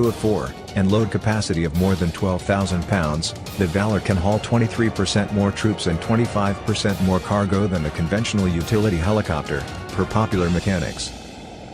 of 4, and load capacity of more than 12,000 pounds, the Valor can haul 23% more troops and 25% more cargo than the conventional utility helicopter, per Popular Mechanics.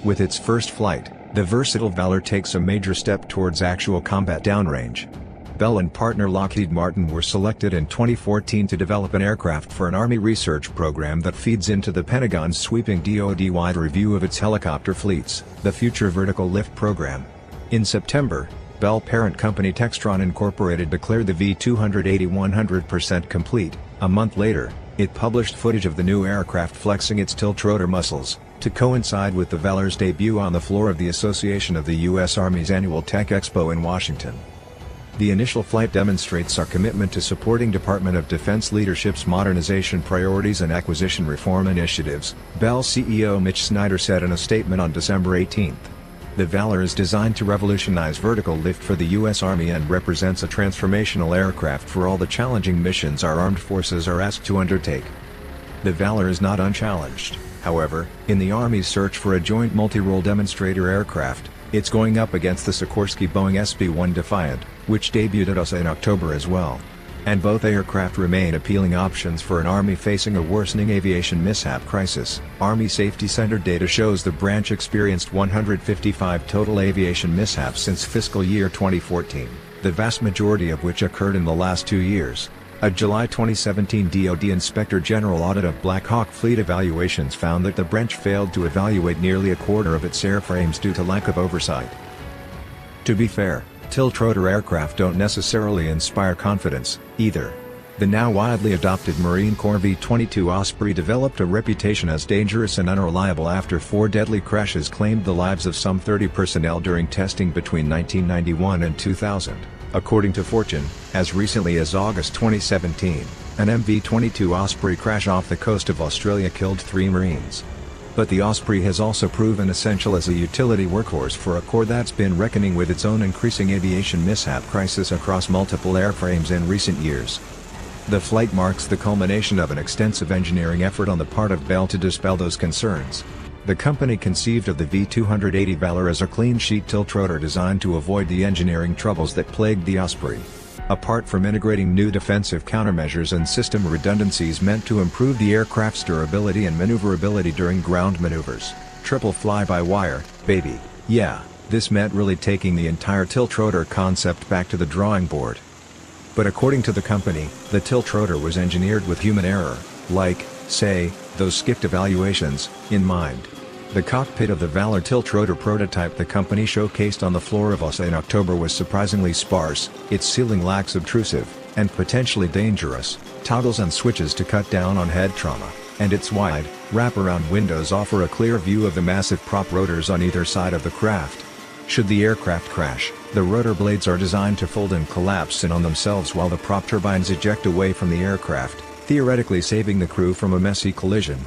With its first flight, the versatile Valor takes a major step towards actual combat downrange. Bell and partner Lockheed Martin were selected in 2014 to develop an aircraft for an Army research program that feeds into the Pentagon's sweeping DoD-wide review of its helicopter fleets, the Future Vertical Lift Program. In September, Bell parent company Textron Incorporated declared the V-280 100% complete. A month later, it published footage of the new aircraft flexing its tilt-rotor muscles, to coincide with the Valor's debut on the floor of the Association of the U.S. Army's annual Tech Expo in Washington. The initial flight demonstrates our commitment to supporting Department of Defense leadership's modernization priorities and acquisition reform initiatives, Bell CEO Mitch Snyder said in a statement on December 18. The Valor is designed to revolutionize vertical lift for the U.S. Army and represents a transformational aircraft for all the challenging missions our armed forces are asked to undertake. The Valor is not unchallenged, however, in the Army's search for a joint multi-role demonstrator aircraft. It's going up against the Sikorsky Boeing SB-1 Defiant, which debuted at USA in October as well. And both aircraft remain appealing options for an Army facing a worsening aviation mishap crisis. Army Safety Center data shows the branch experienced 155 total aviation mishaps since fiscal year 2014, the vast majority of which occurred in the last 2 years. A July 2017 DoD Inspector General audit of Black Hawk fleet evaluations found that the branch failed to evaluate nearly a quarter of its airframes due to lack of oversight. To be fair, tilt-rotor aircraft don't necessarily inspire confidence, either. The now widely adopted Marine Corps V-22 Osprey developed a reputation as dangerous and unreliable after 4 deadly crashes claimed the lives of some 30 personnel during testing between 1991 and 2000. According to Fortune, as recently as August 2017, an MV-22 Osprey crash off the coast of Australia killed 3 Marines. But the Osprey has also proven essential as a utility workhorse for a Corps that's been reckoning with its own increasing aviation mishap crisis across multiple airframes in recent years. The flight marks the culmination of an extensive engineering effort on the part of Bell to dispel those concerns. The company conceived of the V-280 Valor as a clean-sheet tilt-rotor designed to avoid the engineering troubles that plagued the Osprey. Apart from integrating new defensive countermeasures and system redundancies meant to improve the aircraft's durability and maneuverability during ground maneuvers, triple fly-by-wire, baby, yeah, this meant really taking the entire tilt-rotor concept back to the drawing board. But according to the company, the tilt-rotor was engineered with human error, like, say, those skipped evaluations, in mind. The cockpit of the Valor tilt-rotor prototype the company showcased on the floor of USA in October was surprisingly sparse, its ceiling lacks obtrusive, and potentially dangerous, toggles and switches to cut down on head trauma, and its wide, wraparound windows offer a clear view of the massive prop rotors on either side of the craft. Should the aircraft crash, the rotor blades are designed to fold and collapse in on themselves while the prop turbines eject away from the aircraft, theoretically saving the crew from a messy collision.